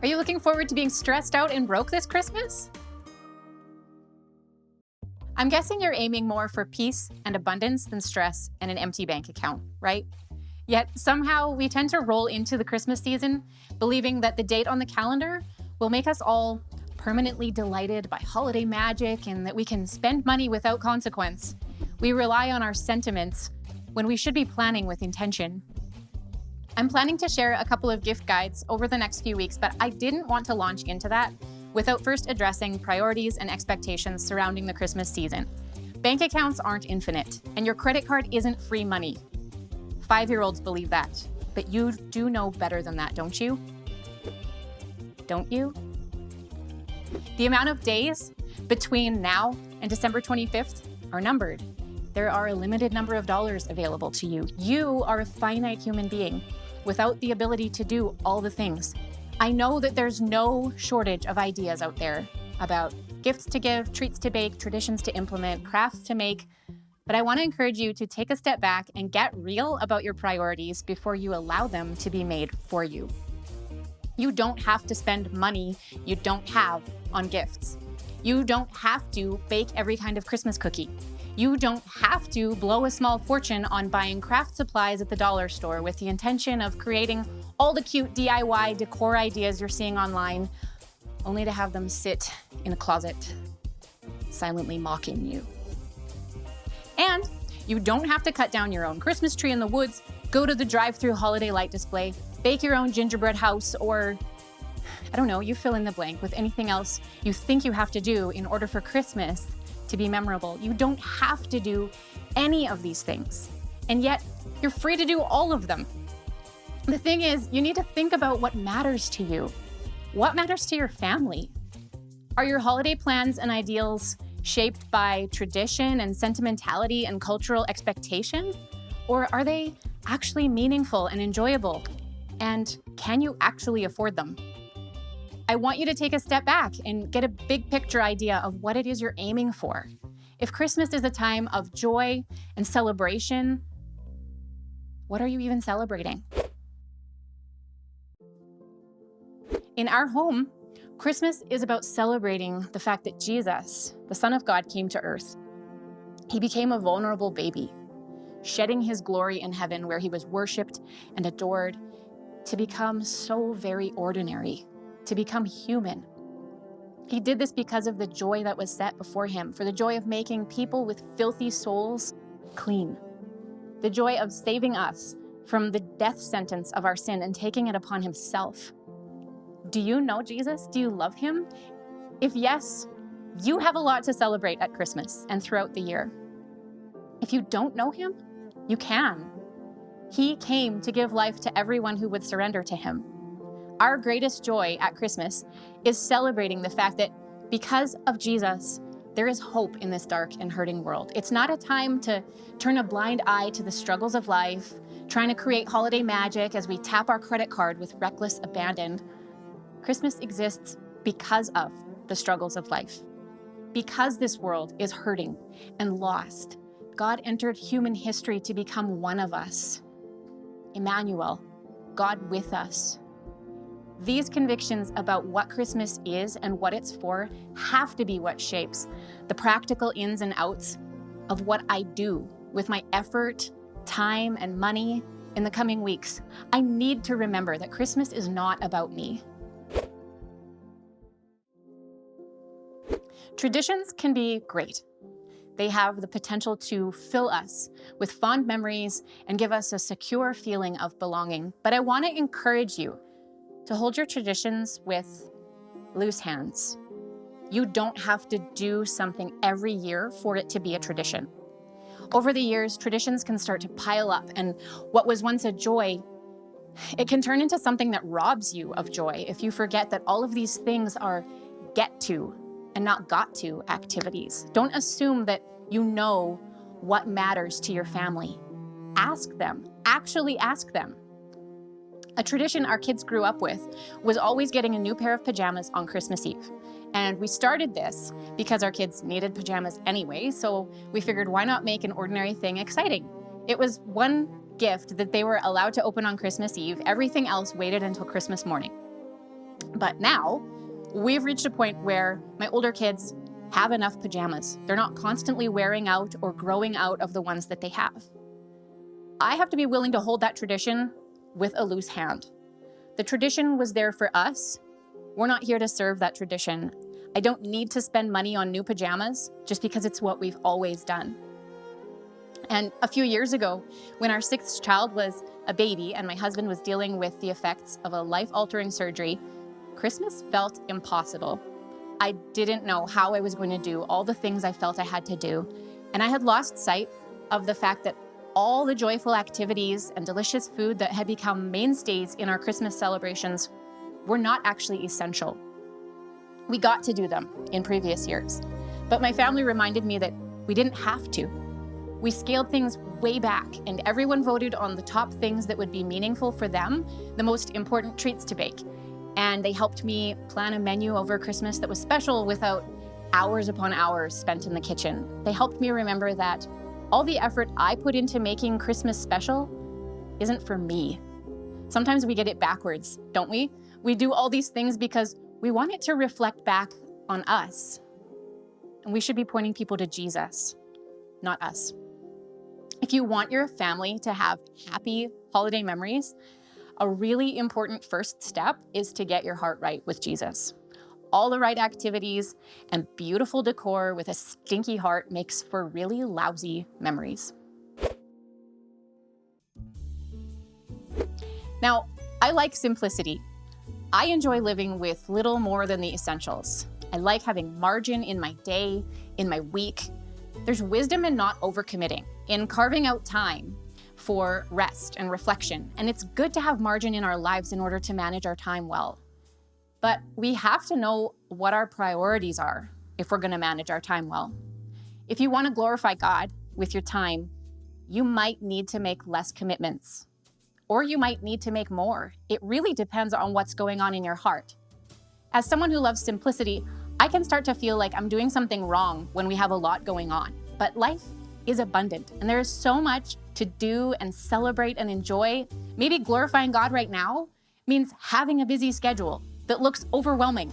Are you looking forward to being stressed out and broke this Christmas? I'm guessing you're aiming more for peace and abundance than stress and an empty bank account, right? Yet somehow we tend to roll into the Christmas season believing that the date on the calendar will make us all permanently delighted by holiday magic and that we can spend money without consequence. We rely on our sentiments when we should be planning with intention. I'm planning to share a couple of gift guides over the next few weeks, but I didn't want to launch into that without first addressing priorities and expectations surrounding the Christmas season. Bank accounts aren't infinite, and your credit card isn't free money. 5-year-olds believe that, but you do know better than that, don't you? Don't you? The amount of days between now and December 25th are numbered. There are a limited number of dollars available to you. You are a finite human being without the ability to do all the things. I know that there's no shortage of ideas out there about gifts to give, treats to bake, traditions to implement, crafts to make, but I want to encourage you to take a step back and get real about your priorities before you allow them to be made for you. You don't have to spend money you don't have on gifts. You don't have to bake every kind of Christmas cookie. You don't have to blow a small fortune on buying craft supplies at the dollar store with the intention of creating all the cute DIY decor ideas you're seeing online, only to have them sit in a closet, silently mocking you. And you don't have to cut down your own Christmas tree in the woods, go to the drive-through holiday light display, bake your own gingerbread house, or, I don't know, you fill in the blank with anything else you think you have to do in order for Christmas to be memorable. You don't have to do any of these things, and yet you're free to do all of them. The thing is, you need to think about what matters to you. What matters to your family? Are your holiday plans and ideals shaped by tradition and sentimentality and cultural expectation? Or are they actually meaningful and enjoyable? And can you actually afford them? I want you to take a step back and get a big picture idea of what it is you're aiming for. If Christmas is a time of joy and celebration, what are you even celebrating? In our home, Christmas is about celebrating the fact that Jesus, the Son of God, came to earth. He became a vulnerable baby, shedding his glory in heaven where he was worshiped and adored, to become so very ordinary, to become human. He did this because of the joy that was set before him, for the joy of making people with filthy souls clean, the joy of saving us from the death sentence of our sin and taking it upon himself. Do you know Jesus? Do you love him? If yes, you have a lot to celebrate at Christmas and throughout the year. If you don't know him, you can. He came to give life to everyone who would surrender to him. Our greatest joy at Christmas is celebrating the fact that because of Jesus, there is hope in this dark and hurting world. It's not a time to turn a blind eye to the struggles of life, trying to create holiday magic as we tap our credit card with reckless abandon. Christmas exists because of the struggles of life. Because this world is hurting and lost, God entered human history to become one of us. Emmanuel, God with us. These convictions about what Christmas is and what it's for have to be what shapes the practical ins and outs of what I do with my effort, time, and money in the coming weeks. I need to remember that Christmas is not about me. Traditions can be great. They have the potential to fill us with fond memories and give us a secure feeling of belonging. But I want to encourage you to hold your traditions with loose hands. You don't have to do something every year for it to be a tradition. Over the years, traditions can start to pile up, and what was once a joy, it can turn into something that robs you of joy if you forget that all of these things are get to and not got to activities. Don't assume that you know what matters to your family. Ask them, actually ask them. A tradition our kids grew up with was always getting a new pair of pajamas on Christmas Eve. And we started this because our kids needed pajamas anyway, so we figured why not make an ordinary thing exciting? It was one gift that they were allowed to open on Christmas Eve. Everything else waited until Christmas morning. But now we've reached a point where my older kids have enough pajamas. They're not constantly wearing out or growing out of the ones that they have. I have to be willing to hold that tradition with a loose hand. The tradition was there for us. We're not here to serve that tradition. I don't need to spend money on new pajamas just because it's what we've always done. And a few years ago, when our 6th child was a baby and my husband was dealing with the effects of a life-altering surgery, Christmas felt impossible. I didn't know how I was going to do all the things I felt I had to do, and I had lost sight of the fact that all the joyful activities and delicious food that had become mainstays in our Christmas celebrations were not actually essential. We got to do them in previous years, but my family reminded me that we didn't have to. We scaled things way back, and everyone voted on the top things that would be meaningful for them, the most important treats to bake. And they helped me plan a menu over Christmas that was special without hours upon hours spent in the kitchen. They helped me remember that all the effort I put into making Christmas special isn't for me. Sometimes we get it backwards, don't we? We do all these things because we want it to reflect back on us. And we should be pointing people to Jesus, not us. If you want your family to have happy holiday memories, a really important first step is to get your heart right with Jesus. All the right activities and beautiful decor with a stinky heart makes for really lousy memories. Now, I like simplicity. I enjoy living with little more than the essentials. I like having margin in my day, in my week. There's wisdom in not overcommitting, in carving out time for rest and reflection, and it's good to have margin in our lives in order to manage our time well. But we have to know what our priorities are if we're going to manage our time well. If you want to glorify God with your time, you might need to make less commitments, or you might need to make more. It really depends on what's going on in your heart. As someone who loves simplicity, I can start to feel like I'm doing something wrong when we have a lot going on. But life is abundant, and there is so much to do and celebrate and enjoy. Maybe glorifying God right now means having a busy schedule that looks overwhelming,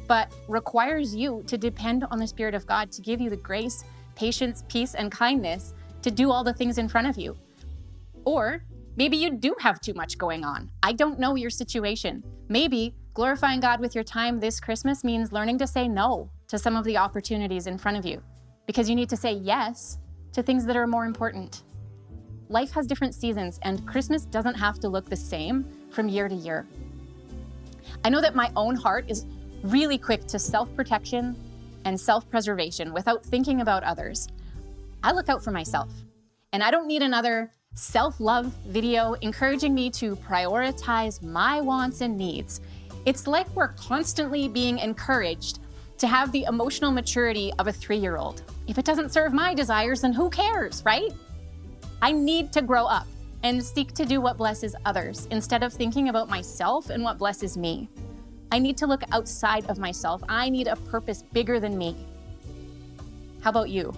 but requires you to depend on the Spirit of God to give you the grace, patience, peace, and kindness to do all the things in front of you. Or maybe you do have too much going on. I don't know your situation. Maybe glorifying God with your time this Christmas means learning to say no to some of the opportunities in front of you, because you need to say yes to things that are more important. Life has different seasons, and Christmas doesn't have to look the same from year to year. I know that my own heart is really quick to self-protection and self-preservation without thinking about others. I look out for myself, and I don't need another self-love video encouraging me to prioritize my wants and needs. It's like we're constantly being encouraged to have the emotional maturity of a 3-year-old. If it doesn't serve my desires, then who cares, right? I need to grow up and seek to do what blesses others instead of thinking about myself and what blesses me. I need to look outside of myself. I need a purpose bigger than me. How about you?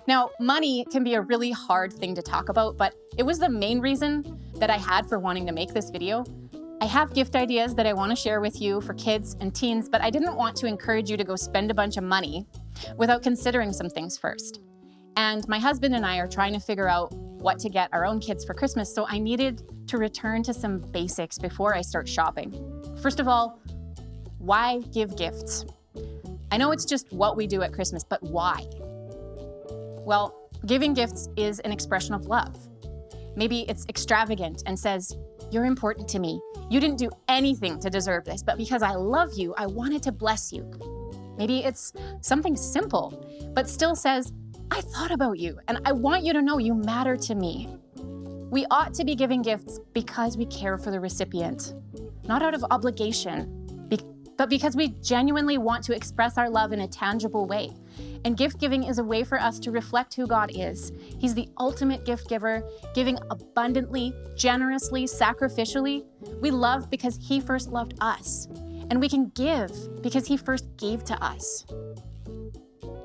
Now, money can be a really hard thing to talk about, but it was the main reason that I had for wanting to make this video. I have gift ideas that I want to share with you for kids and teens, but I didn't want to encourage you to go spend a bunch of money without considering some things first. And my husband and I are trying to figure out what to get our own kids for Christmas, so I needed to return to some basics before I start shopping. First of all, why give gifts? I know it's just what we do at Christmas, but why? Well, giving gifts is an expression of love. Maybe it's extravagant and says, "You're important to me. You didn't do anything to deserve this, but because I love you, I wanted to bless you." Maybe it's something simple, but still says, "I thought about you, and I want you to know you matter to me." We ought to be giving gifts because we care for the recipient, not out of obligation, but because we genuinely want to express our love in a tangible way. And gift giving is a way for us to reflect who God is. He's the ultimate gift giver, giving abundantly, generously, sacrificially. We love because He first loved us. And we can give because He first gave to us.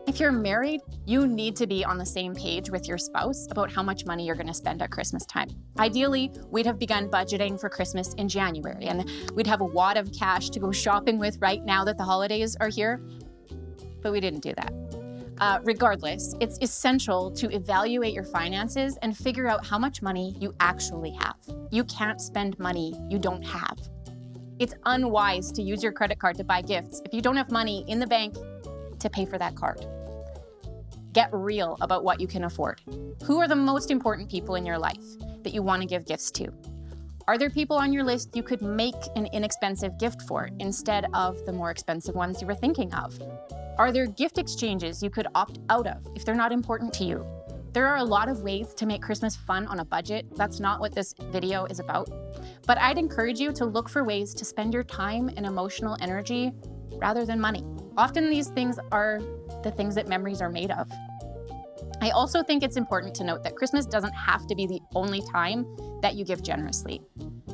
If you're married, you need to be on the same page with your spouse about how much money you're going to spend at Christmas time. Ideally, we'd have begun budgeting for Christmas in January, and we'd have a wad of cash to go shopping with right now that the holidays are here, but we didn't do that. Regardless, it's essential to evaluate your finances and figure out how much money you actually have. You can't spend money you don't have. It's unwise to use your credit card to buy gifts if you don't have money in the bank to pay for that card. Get real about what you can afford. Who are the most important people in your life that you want to give gifts to? Are there people on your list you could make an inexpensive gift for instead of the more expensive ones you were thinking of? Are there gift exchanges you could opt out of if they're not important to you? There are a lot of ways to make Christmas fun on a budget. That's not what this video is about. But I'd encourage you to look for ways to spend your time and emotional energy rather than money. Often these things are the things that memories are made of. I also think it's important to note that Christmas doesn't have to be the only time that you give generously.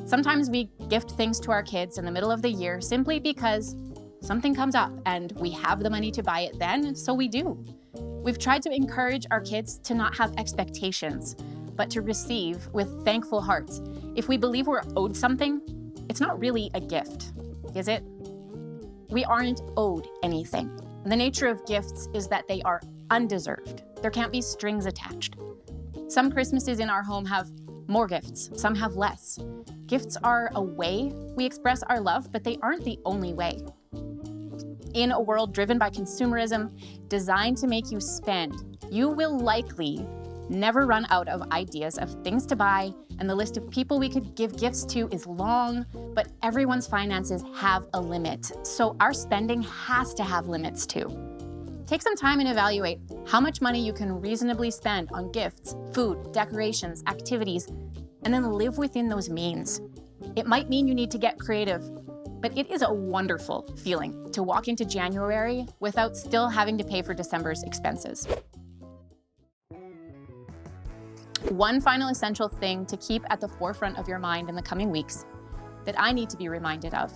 Sometimes we gift things to our kids in the middle of the year simply because something comes up and we have the money to buy it then, so we do. We've tried to encourage our kids to not have expectations, but to receive with thankful hearts. If we believe we're owed something, it's not really a gift, is it? We aren't owed anything. The nature of gifts is that they are undeserved. There can't be strings attached. Some Christmases in our home have more gifts, some have less. Gifts are a way we express our love, but they aren't the only way. In a world driven by consumerism, designed to make you spend, you will likely never run out of ideas of things to buy, and the list of people we could give gifts to is long, but everyone's finances have a limit, so our spending has to have limits too. Take some time and evaluate how much money you can reasonably spend on gifts, food, decorations, activities, and then live within those means. It might mean you need to get creative, but it is a wonderful feeling to walk into January without still having to pay for December's expenses. One final essential thing to keep at the forefront of your mind in the coming weeks that I need to be reminded of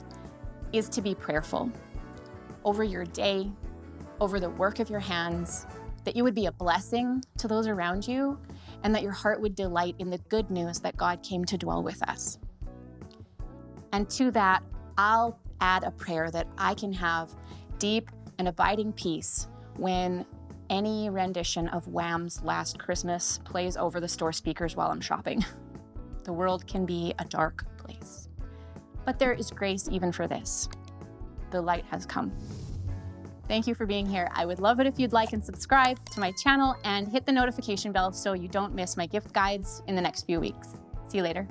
is to be prayerful over your day, over the work of your hands, that you would be a blessing to those around you, and that your heart would delight in the good news that God came to dwell with us. And to that, I'll add a prayer that I can have deep and abiding peace when any rendition of Wham's Last Christmas plays over the store speakers while I'm shopping. The world can be a dark place, but there is grace even for this. The light has come. Thank you for being here. I would love it if you'd like and subscribe to my channel and hit the notification bell so you don't miss my gift guides in the next few weeks. See you later.